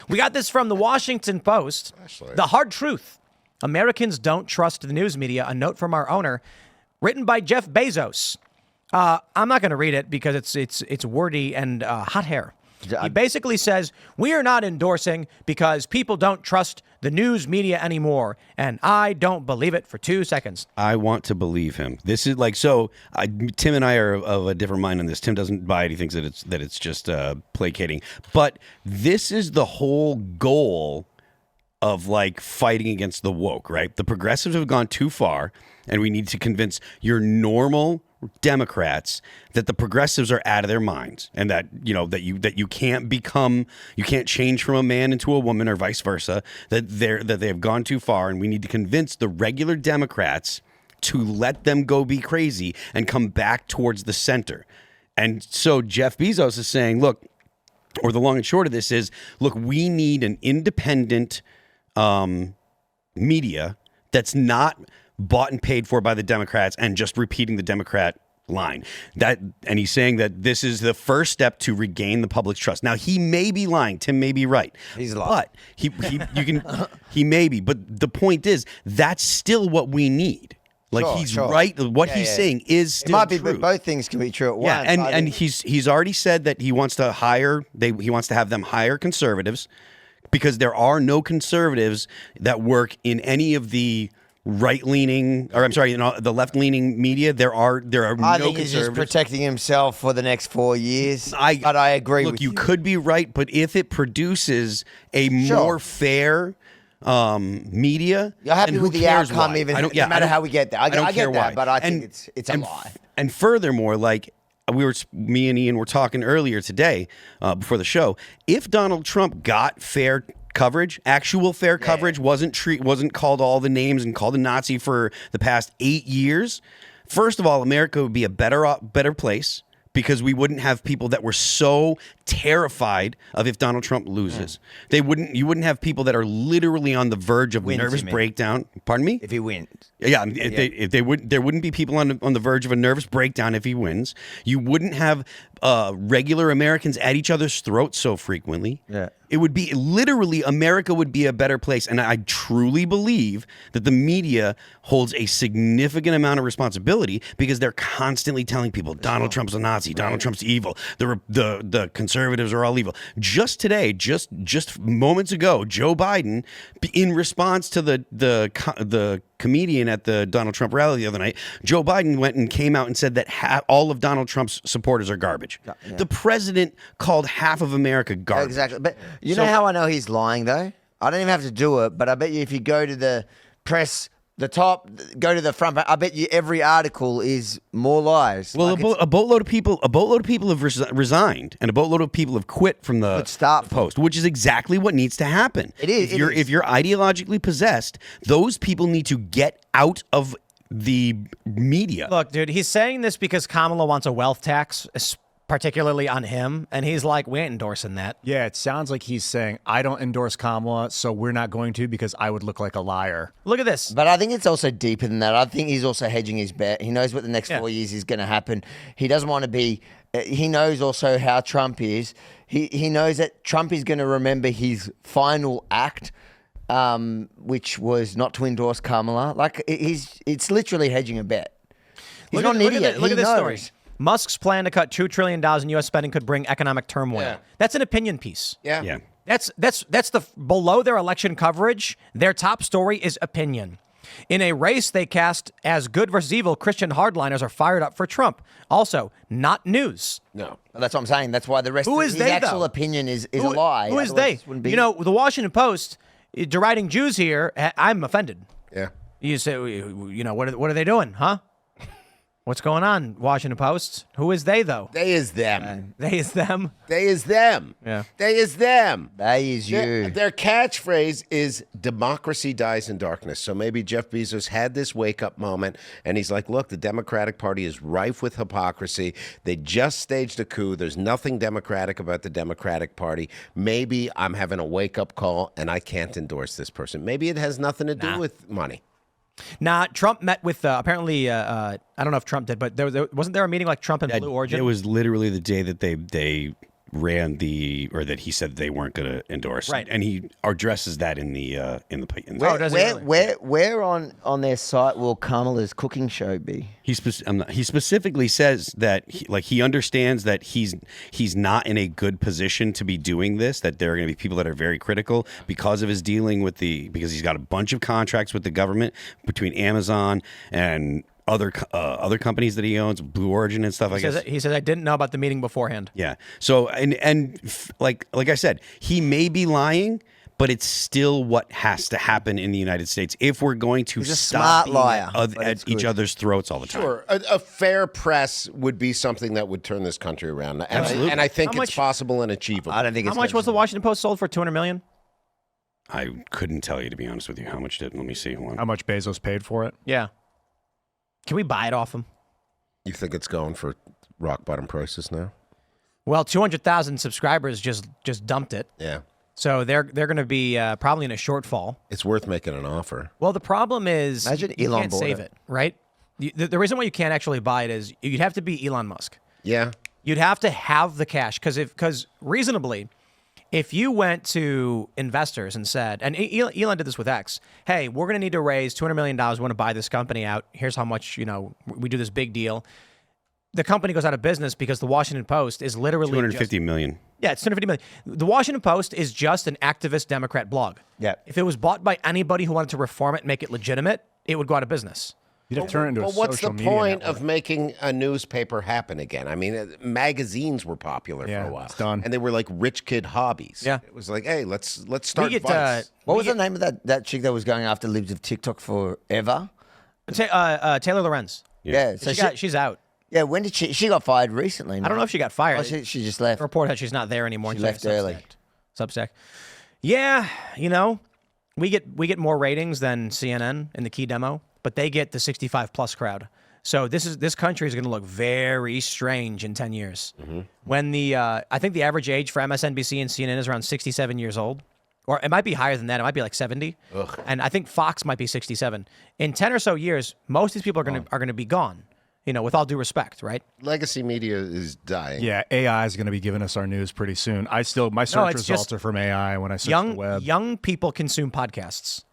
We got this from the Washington Post. The hard truth. Americans don't trust the news media. A note from our owner, written by Jeff Bezos. I'm not going to read it because it's wordy and hot hair. He basically says, we are not endorsing because people don't trust the news media anymore. And I don't believe it for 2 seconds. I want to believe him. This is like, Tim and I are of a different mind on this. Tim doesn't buy it. He thinks that it's just placating. But this is the whole goal of like fighting against the woke, right? The progressives have gone too far, and we need to convince your normal Democrats that the progressives are out of their minds, and that you can't change from a man into a woman or vice versa, that they have gone too far, and we need to convince the regular Democrats to let them go be crazy and come back towards the center. And so Jeff Bezos is saying, look, or the long and short of this is, look, we need an independent media that's not bought and paid for by the Democrats and just repeating the Democrat line. And he's saying that this is the first step to regain the public's trust. Now, he may be lying. Tim may be right. He's lying. But he may be. But the point is, that's still what we need. Like, he's right. What he's saying is still true. It might be, true. but both things can be true at once. Yeah, and he's already said that he wants to he wants to have them hire conservatives, because there are no conservatives that work in any of the right-leaning, or I'm sorry, the left-leaning media. There are no conservatives. I think he's just protecting himself for the next 4 years. But I agree with you. Look, you could be right, but if it produces more fair media, you're happy with the outcome, why? even no matter how we get there. I get that, but I think it's a lie. And furthermore, like, me and Ian were talking earlier today before the show. If Donald Trump got fair coverage, actual fair coverage, wasn't called all the names and called a Nazi for the past 8 years, first of all, America would be a better place, because we wouldn't have people that were so terrified of if Donald Trump loses. You wouldn't have people that are literally on the verge of nervous breakdown. Pardon me? If he wins. Yeah, there wouldn't be people on the verge of a nervous breakdown if he wins. You wouldn't have regular Americans at each other's throats so frequently. Yeah. It would be literally, America would be a better place. And I truly believe that the media holds a significant amount of responsibility, because they're constantly telling people Donald Trump's a Nazi, Donald Trump's evil, the conservatives are all evil. Just today, just moments ago, Joe Biden, in response to the comedian at the Donald Trump rally the other night, Joe Biden went and came out and said that all of Donald Trump's supporters are garbage. Yeah. The president called half of America garbage. Exactly. But you know how I know he's lying, though? I don't even have to do it, but I bet you if you go to the press, go to the front, I bet you every article is more lies. Well, a boatload of people have resigned, and a boatload of people have quit from the Post, which is exactly what needs to happen. It is. If you're ideologically possessed, those people need to get out of the media. Look, dude, he's saying this because Kamala wants a wealth tax, particularly on him, and he's like, we ain't endorsing that. Yeah, it sounds like he's saying, I don't endorse Kamala, so we're not going to, because I would look like a liar. Look at this. But I think it's also deeper than that. I think he's also hedging his bet. He knows what the next 4 years is going to happen. He doesn't want to be... He knows also how Trump is. He knows that Trump is going to remember his final act, which was not to endorse Kamala. Like, it's literally hedging a bet. He's not an idiot. Look at this story. Musk's plan to cut $2 trillion in U.S. spending could bring economic turmoil. Yeah. That's an opinion piece. Yeah. That's the below their election coverage. Their top story is opinion. In a race they cast as good versus evil, Christian hardliners are fired up for Trump. Also, not news. No, that's what I'm saying. That's why the rest of his actual opinion is a lie. Who is they? You know, the Washington Post deriding Jews here. I'm offended. Yeah. You say, what are they doing, huh? What's going on, Washington Post? Who is they, though? They is them. They is them? They is them. Yeah. They is them. They is you. Their catchphrase is democracy dies in darkness. So maybe Jeff Bezos had this wake-up moment, and he's like, look, the Democratic Party is rife with hypocrisy. They just staged a coup. There's nothing democratic about the Democratic Party. Maybe I'm having a wake-up call, and I can't endorse this person. Maybe it has nothing to do with money. Nah, Trump met with apparently. I don't know if Trump did, but wasn't there a meeting like Trump and Blue Origin? It was literally the day that they ran or that he said they weren't going to endorse. Right. And he addresses that in the does he really? Where on their site will Kamala's cooking show be? He specifically says that he understands that he's not in a good position to be doing this, that there are going to be people that are very critical because of his dealing with because he's got a bunch of contracts with the government between Amazon and other companies that he owns, Blue Origin and stuff. He says I didn't know about the meeting beforehand. Yeah. So like I said, he may be lying, but it's still what has to happen in the United States if we're going to He's a stop smart liar, at each other's throats all the time. Sure, a fair press would be something that would turn this country around, and I think it's possible and achievable. I don't think How it's much was the Washington Post sold for? $200 million. I couldn't tell you, to be honest with you, how much did. Let me see. How much Bezos paid for it? Yeah. Can we buy it off him? You think it's going for rock bottom prices now? Well, 200,000 subscribers just dumped it. Yeah. So they're going to be probably in a shortfall. It's worth making an offer. Well, the problem is Imagine you Elon can't bought save it. it, right? The reason why you can't actually buy it is you'd have to be Elon Musk. Yeah. You'd have to have the cash because reasonably, if you went to investors and said, and Elon did this with X, hey, we're going to need to raise $200 million. We want to buy this company out. Here's how much, we do this big deal. The company goes out of business because the Washington Post is literally $250 million. Yeah, it's $250 million. The Washington Post is just an activist Democrat blog. Yeah. If it was bought by anybody who wanted to reform it and make it legitimate, it would go out of business. You'd have to turn it into a social what's the media point network. of making a newspaper happen again? I mean, magazines were popular for a while. It's done. And they were like rich kid hobbies. Yeah. It was like, hey, let's start get, Vice. What was the name of that chick that was going after libs of TikTok forever? Taylor Lorenz. Yeah. So She's out. yeah. When did she got fired recently? I don't know if she got fired. Oh, she just left. The report that she's not there anymore. She left early. Substack. Yeah, we get more ratings than CNN in the key demo, but they get the 65 plus crowd. So this country is going to look very strange in 10 years. Mm-hmm. When I think the average age for MSNBC and CNN is around 67 years old, or it might be higher than that. It might be like 70. Ugh. And I think Fox might be 67. In 10 or so years, most of these people are going to be gone. With all due respect, right? Legacy media is dying. Yeah, AI is going to be giving us our news pretty soon. My search it's results just are from AI when I search the web. Young people consume podcasts.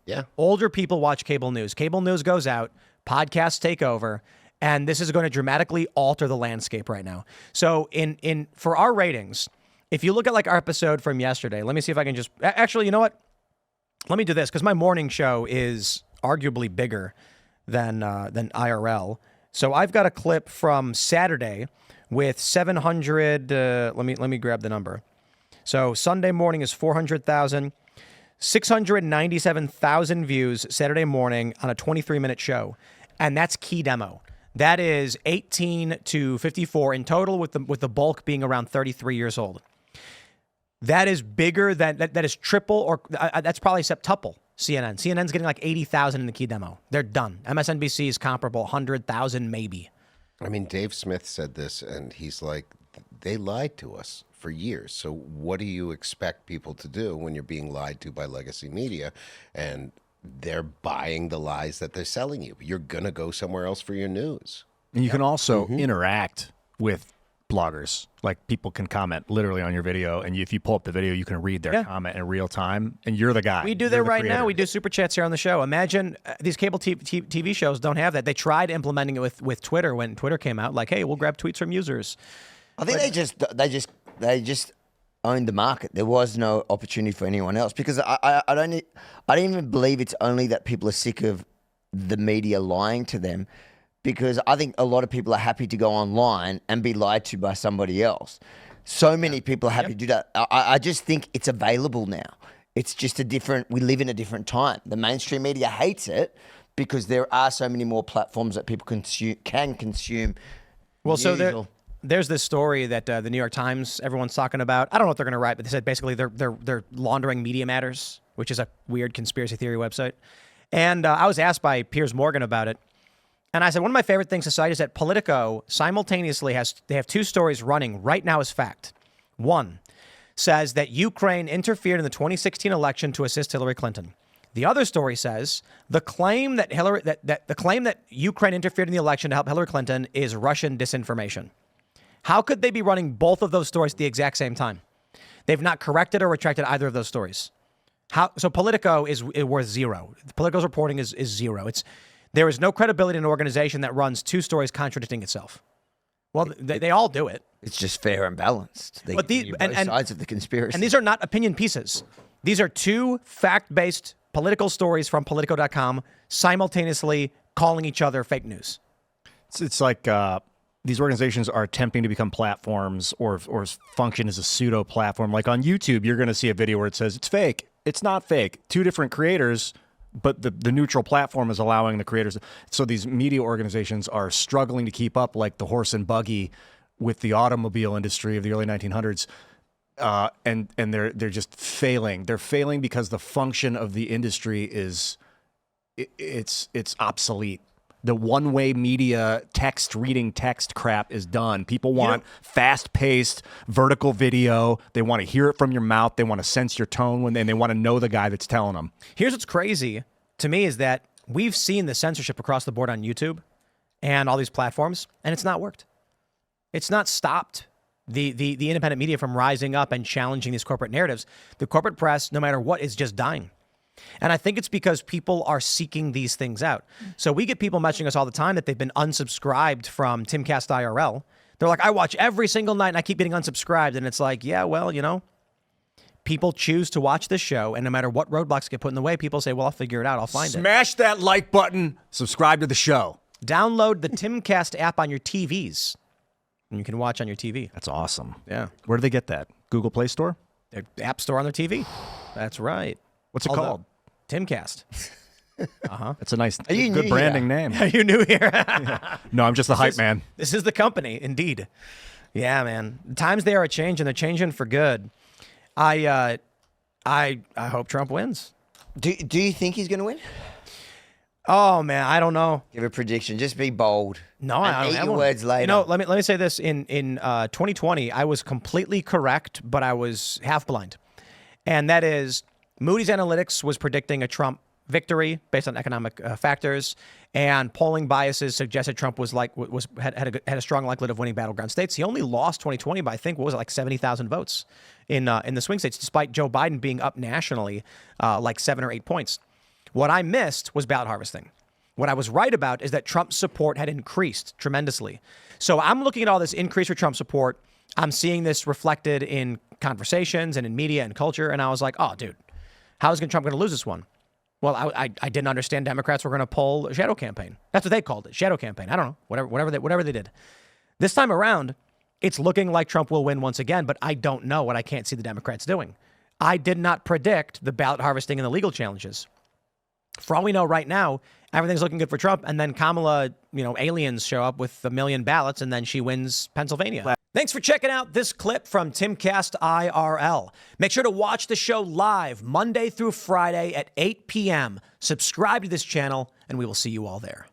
Yeah. Older people watch cable news. Cable news goes out, podcasts take over, and this is going to dramatically alter the landscape right now. So for our ratings, if you look at like our episode from yesterday, let me see if I can just actually, you know what? Let me do this because my morning show is arguably bigger than IRL. So I've got a clip from Saturday with 700. Let me grab the number. So Sunday morning is 400,000. 697,000 views Saturday morning on a 23-minute show. And that's key demo. That is 18 to 54 in total, with the bulk being around 33 years old. That is bigger than, that is triple, or that's probably septuple CNN. CNN's getting like 80,000 in the key demo. They're done. MSNBC is comparable, 100,000 maybe. I mean, Dave Smith said this, and he's like, they lied to us for years. So what do you expect people to do when you're being lied to by legacy media and they're buying the lies that they're selling you? You're going to go somewhere else for your news. And you can also interact with bloggers. Like, people can comment literally on your video, and if you pull up the video, you can read their comment in real time, and you're the guy. We do that right now. We do super chats here on the show. Imagine these cable TV shows don't have that. They tried implementing it with Twitter when Twitter came out. Like, hey, we'll grab tweets from users. I think they just owned the market. There was no opportunity for anyone else, because I don't even believe it's only that people are sick of the media lying to them, because I think a lot of people are happy to go online and be lied to by somebody else. So many people are happy to do that. I just think it's available now. It's just we live in a different time. The mainstream media hates it because there are so many more platforms that people can consume. Well, news so there's this story that the New York Times, everyone's talking about. I don't know what they're going to write, but they said basically they're laundering Media Matters, which is a weird conspiracy theory website. And I was asked by Piers Morgan about it. And I said, one of my favorite things to cite is that Politico simultaneously they have two stories running right now as fact. One says that Ukraine interfered in the 2016 election to assist Hillary Clinton. The other story says the claim that Ukraine interfered in the election to help Hillary Clinton is Russian disinformation. How could they be running both of those stories at the exact same time? They've not corrected or retracted either of those stories. So Politico is worth zero. Politico's reporting is zero. There is no credibility in an organization that runs two stories contradicting itself. Well, they all do it. It's just fair and balanced. They give you both sides of the conspiracy. And these are not opinion pieces. These are two fact-based political stories from Politico.com simultaneously calling each other fake news. It's like these organizations are attempting to become platforms or function as a pseudo platform. Like on YouTube, you're going to see a video where it says it's fake. It's not fake. Two different creators, but the neutral platform is allowing the creators. So these media organizations are struggling to keep up, like the horse and buggy with the automobile industry of the early 1900s. And they're just failing. They're failing because the function of the industry is it's obsolete. The one-way media reading text crap is done. People want fast-paced vertical video. They want to hear it from your mouth. They want to sense your tone and they want to know the guy that's telling them. Here's what's crazy to me is that we've seen the censorship across the board on YouTube and all these platforms, and it's not worked. It's not stopped the independent media from rising up and challenging these corporate narratives. The corporate press, no matter what, is just dying. And I think it's because people are seeking these things out. So we get people messaging us all the time that they've been unsubscribed from Timcast IRL. They're like, I watch every single night and I keep getting unsubscribed. And it's like, yeah, well, people choose to watch this show. And no matter what roadblocks get put in the way, people say, well, I'll figure it out. I'll find it. Smash that like button. Subscribe to the show. Download the Timcast app on your TVs. And you can watch on your TV. That's awesome. Yeah. Where do they get that? Google Play Store? Their App Store on their TV. That's right. What's it called? Timcast. That's a nice, you good new branding name. Are you new here? No, I'm just the hype man. This is the company, indeed. Yeah, man. The times they are changing. They're changing for good. I hope Trump wins. Do you think he's going to win? Oh man, I don't know. Give a prediction. Just be bold. No, I don't eat have your one. words later. Let me say this. In 2020, I was completely correct, but I was half blind, and that is Moody's Analytics was predicting a Trump victory based on economic factors, and polling biases suggested Trump had a strong likelihood of winning battleground states. He only lost 2020 by, I think, 70,000 votes in the swing states, despite Joe Biden being up nationally 7 or 8 points. What I missed was ballot harvesting. What I was right about is that Trump's support had increased tremendously. So I'm looking at all this increase for Trump support. I'm seeing this reflected in conversations and in media and culture, and I was like, oh, dude, how is Trump going to lose this one? Well, I didn't understand Democrats were going to pull a shadow campaign. That's what they called it, shadow campaign. I don't know, whatever they did. This time around, it's looking like Trump will win once again, but I don't know what I can't see the Democrats doing. I did not predict the ballot harvesting and the legal challenges. For all we know right now, everything's looking good for Trump, and then Kamala, aliens show up with 1 million ballots, and then she wins Pennsylvania. Thanks for checking out this clip from Timcast IRL. Make sure to watch the show live Monday through Friday at 8 p.m. Subscribe to this channel, and we will see you all there.